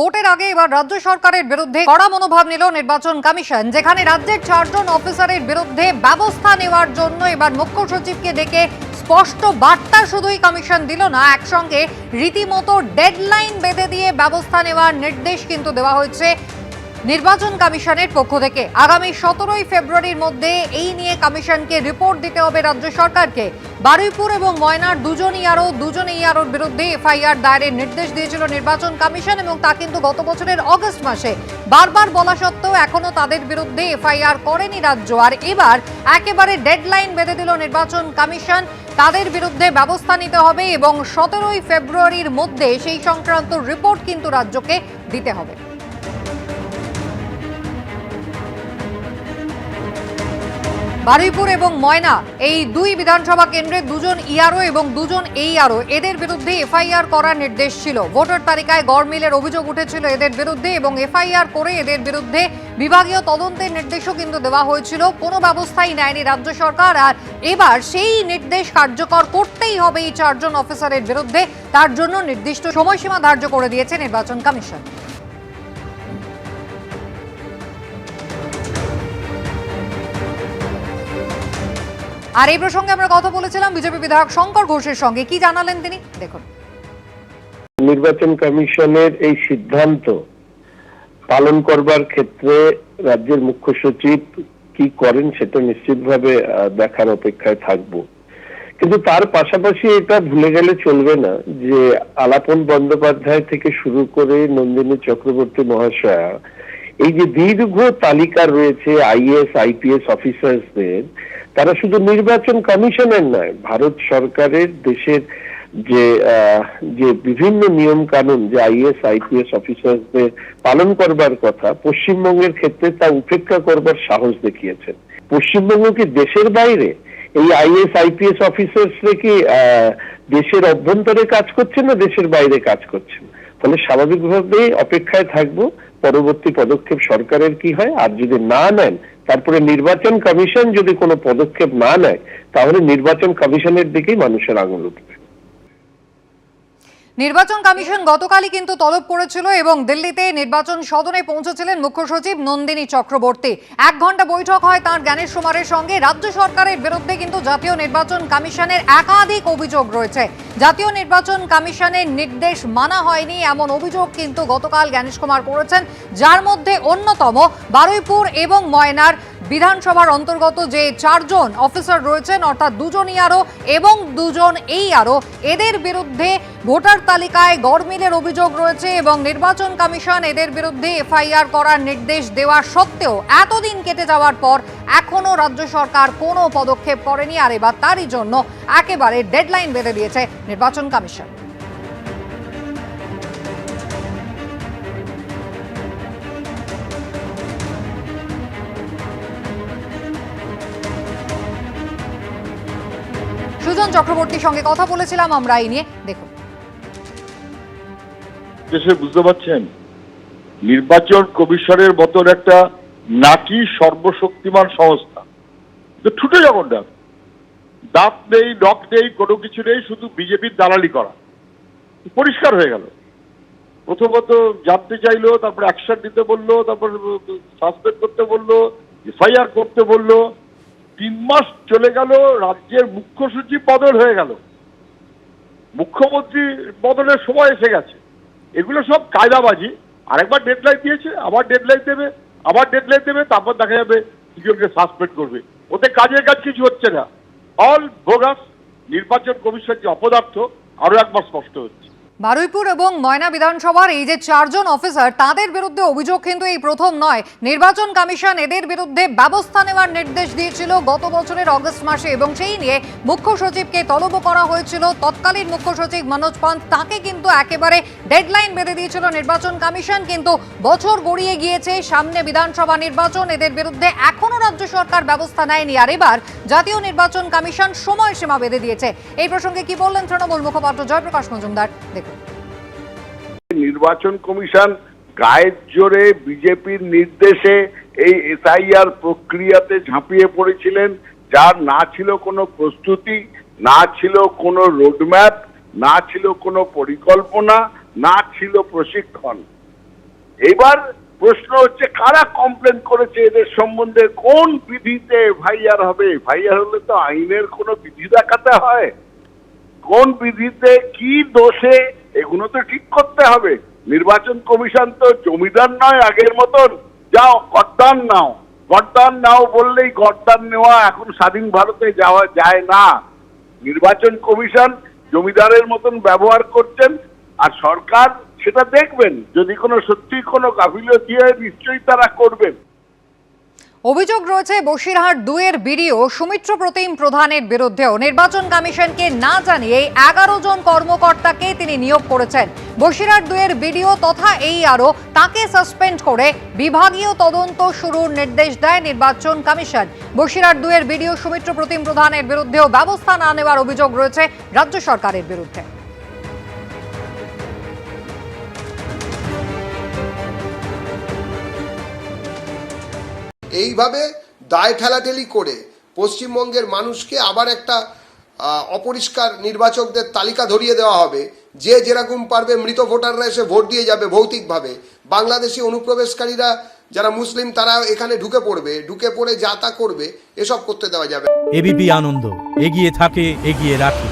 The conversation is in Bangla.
ভোটের আগে এবার রাজ্য সরকারের বিরুদ্ধে কড়া মনোভাব নিল নির্বাচন কমিশন, যেখানে রাজ্যের 4 জন অফিসারের বিরুদ্ধে ব্যবস্থা নেওয়ার জন্য এবার মুখ্য সচিবকে ডেকে স্পষ্ট বার্তা শুধুই কমিশন দিল না, একসঙ্গে রীতিমতো ডেডলাইন বেঁধে দিয়ে ব্যবস্থা নেওয়ার নির্দেশ কিন্তু দেওয়া হয়েছে নির্বাচন কমিশনের পক্ষ থেকে। আগামী 17ই ফেব্রুয়ারির মধ্যে এই নিয়ে কমিশনকে রিপোর্ট দিতে হবে রাজ্য সরকারকে। বারুইপুর এবং ময়নার দুজন ইআরওর বিরুদ্ধে এফআইআর দায়েরের নির্দেশ দিয়েছিল নির্বাচন কমিশন, এবং তা কিন্তু গত বছরের অগস্ট মাসে। বারবার বলা সত্ত্বেও এখনো তাদের বিরুদ্ধে এফআইআর করেনি রাজ্য, আর এবার একেবারে ডেডলাইন বেঁধে দিল নির্বাচন কমিশন। তাদের বিরুদ্ধে ব্যবস্থা নিতে হবে এবং 17ই ফেব্রুয়ারির মধ্যে সেই সংক্রান্ত রিপোর্ট কিন্তু রাজ্যকে দিতে হবে। বারুইপুর এবং ময়না এই দুই বিধানসভা কেন্দ্রে দুজন ইআরও এবং দুজন এইআরও এদের বিরুদ্ধে এফআইআর করার নির্দেশ ছিল। ভোটার তালিকায় গড়মিলের অভিযোগ উঠেছিল এদের বিরুদ্ধে, এবং এফআইআর করে এদের বিরুদ্ধে বিভাগীয় তদন্তের নির্দেশও কিন্তু দেওয়া হয়েছিল। কোনো ব্যবস্থাই নেয়নি রাজ্য সরকার, আর এবার সেই নির্দেশ কার্যকর করতেই হবে এই 4 জন অফিসারের বিরুদ্ধে। তার জন্য নির্দিষ্ট সময়সীমা ধার্য করে দিয়েছে নির্বাচন কমিশন। আর এই প্রসঙ্গে আমরা কথা বলেছিলাম বিজেপি বিধায়ক শঙ্কর ঘোষের সঙ্গে। কি জানালেন তিনি, দেখুন। নির্বাচন কমিশনের এই সিদ্ধান্ত পালন করবার ক্ষেত্রে রাজ্যের মুখ্য সচিব কি করেন সেটা নিশ্চিতভাবে দেখার অপেক্ষায় থাকব। কিন্তু তার পাশাপাশি এটা ভুলে গেলে চলবে না যে আলাপন বন্দ্যোপাধ্যায় থেকে শুরু করে নন্দিনী চক্রবর্তী মহাশয়া এই যে দীর্ঘ তালিকা রয়েছে আইএএস আইপিএস অফিসারদের, তারা শুধু নির্বাচন কমিশনের নয়, ভারত সরকারের দেশের যে বিভিন্ন নিয়ম কানুন যে আইএএস আইপিএস অফিসারদের পালন করবার কথা, পশ্চিমবঙ্গের ক্ষেত্রে তা উপেক্ষা করবার সাহস দেখিয়েছেন। পশ্চিমবঙ্গ কি দেশের বাইরে? এই আইএএস আইপিএস অফিসারসরা কি দেশের অভ্যন্তরে কাজ করছেন না দেশের বাইরে কাজ করছেন? ফলে স্বাভাবিকভাবেই অপেক্ষায় থাকবো পরবর্তী পদক্ষেপ সরকারের কি হয়। আর যদি না নেন, তারপরে নির্বাচন কমিশন যদি কোনো পদক্ষেপ না নেয়, তাহলে নির্বাচন কমিশনের দিকেই মানুষের আঙুল উঠবে। নির্বাচন কমিশন গতকালই কিন্তু তলব করেছিল এবং দিল্লিতে নির্বাচন সদনে পৌঁছেছিলেন মুখ্য সচিব নন্দিনী চক্রবর্তী। 1 ঘন্টা বৈঠক হয় তাঁর জ্ঞানেশ কুমারের সঙ্গে। রাজ্য সরকারের বিরুদ্ধে কিন্তু জাতীয় নির্বাচন কমিশনের একাধিক অভিযোগ রয়েছে। জাতীয় নির্বাচন কমিশনের নির্দেশ মানা হয়নি এমন অভিযোগ কিন্তু গতকাল জ্ঞানেশ কুমার করেছেন, যার মধ্যে অন্যতম বারুইপুর এবং ময়নার বিধানসভার অন্তর্গত যে 4 জন অফিসার রয়েছেন, অর্থাৎ 2 জন ইআরও এবং 2 জন এইআরও, এদের বিরুদ্ধে ভোটার তালিকায় গড়মিলের অভিযোগ রয়েছে এবং নির্বাচন কমিশন এদের বিরুদ্ধে এফআইআর করার নির্দেশ দেওয়া সত্ত্বেও এতদিন কেটে যাওয়ার পর এখনো রাজ্য সরকার কোনো পদক্ষেপ করেনি। আর এবার তারই জন্য একেবারে ডেডলাইন বেঁধে দিয়েছে নির্বাচন কমিশন। সুজন চক্রবর্তীর সঙ্গে কথা বলেছিলাম আমরা এই নিয়ে, দেখুন। বুঝতে পারছেন, নির্বাচন কমিশনের মতন একটা নাকি সর্বশক্তিমান সংস্থা ছুটে যখন দাঁত নেই, নখ নেই, কোনো কিছু নেই, শুধু বিজেপির দালালি করা পরিষ্কার হয়ে গেল। প্রথমত জানতে চাইলো, তারপর অ্যাকশন নিতে বললো, তারপর সাসপেন্ড করতে বললো, এফআইআর করতে বললো। 3 মাস চলে গেল, রাজ্যের মুখ্য সচিব বদল হয়ে গেল, মুখ্যমন্ত্রী বদলের সময় এসে গেছে। এগুলো সব কায়দাবাজি। আরেকবার ডেডলাইন দিয়েছে, আবার ডেডলাইন দেবে, আবার ডেডলাইন দেবে, তারপর দেখা যাবে দুজনকে সাসপেন্ড করবে। ওতে কাজের কাজ কিছু হচ্ছে না, অল বোগাস। নির্বাচন কমিশন যে অপদার্থ আরো একবার স্পষ্ট হচ্ছে। বারুইপুর এবং ময়না বিধানসভার এই যে 4 জন অফিসার, তাদের বিরুদ্ধে অভিযোগ কিন্তু এই প্রথম নয়। নির্বাচন কমিশন এদের বিরুদ্ধে ব্যবস্থা নেওয়ার নির্দেশ দিয়েছিল গত বছরের অগস্ট মাসে, এবং সেই নিয়ে মুখ্য সচিবকে তলব করা হয়েছিল। তৎকালীন মুখ্য সচিব মনোজ পান্ত, তাকে কিন্তু একেবারে ডেডলাইন বেঁধে দিয়েছিল নির্বাচন কমিশন। কিন্তু বছর গড়িয়ে গিয়েছে, সামনে বিধানসভা নির্বাচন, এদের বিরুদ্ধে এখনো রাজ্য সরকার ব্যবস্থা নেয়নি। আর এবার জাতীয় নির্বাচন কমিশন সময়সীমা বেঁধে দিয়েছে। এই প্রসঙ্গে কি বললেন তৃণমূল মুখপাত্র জয়প্রকাশ মজুমদার, দেখুন। নির্বাচন কমিশন গায়ের জোরে বিজেপির নির্দেশে এই এসআইআর প্রক্রিয়াতে ঝাঁপিয়ে পড়েছিলেন, যার না ছিল কোনো প্রস্তুতি, না ছিল কোনো রোডম্যাপ, না ছিল কোনো পরিকল্পনা, না ছিল প্রশিক্ষণ। এবার প্রশ্ন হচ্ছে কারা কমপ্লেন করেছে এদের সম্বন্ধে, কোন বিধিতে এফআইআর হবে? এফআইআর হলে তো আইনের কোনো বিধি দেখাতে হয়, কোন বিধিতে কি দোষে এগুলো তো ঠিক করতে হবে। নির্বাচন কমিশন তো জমিদার নয় আগের মতন, যাও গদ্দান নাও, গদ্দান নাও বললেই গদ্দান নেওয়া এখন স্বাধীন ভারতে যাওয়া যায় না। নির্বাচন কমিশন জমিদারের মতন ব্যবহার করছেন, আর সরকার সেটা দেখবেন, যদি কোনো সত্যি কোনো গাফিলতি হয় নিশ্চয়ই তারা করবেন। অভিযোগ রয়েছে বসিরহাট 2-এর বিডিও সুমিত্র প্রতিম প্রধানের বিরুদ্ধেও। নির্বাচন কমিশনকে না জানিয়ে 11 জন কর্মকর্তাকে তিনি নিয়োগ করেছেন। বসিরহাট 2-এর বিডিও তথা ARO তাকে সাসপেন্ড করে বিভাগীয় তদন্ত শুরুর নির্দেশ দেয় নির্বাচন কমিশন। বসিরহাট 2-এর বিডিও সুমিত্র প্রতিম প্রধানের বিরুদ্ধেও ব্যবস্থা না নেওয়ার অভিযোগ রয়েছে রাজ্য সরকারের বিরুদ্ধে। এইভাবে দায় ঠেলাঠেলি করে পশ্চিমবঙ্গের মানুষকে আবার একটা অপরিষ্কার নির্বাচকদের তালিকা ধরিয়ে দেওয়া হবে, যে যেরকম পারবে মৃত ভোটাররা এসে ভোট দিয়ে যাবে ভৌতিকভাবে। বাংলাদেশি অনুপ্রবেশকারীরা যারা মুসলিম তারা এখানে ঢুকে পড়ে যা তা করবে, এসব করতে দেওয়া যাবে। এবিপি আনন্দ, এগিয়ে থাকে, এগিয়ে রাখে।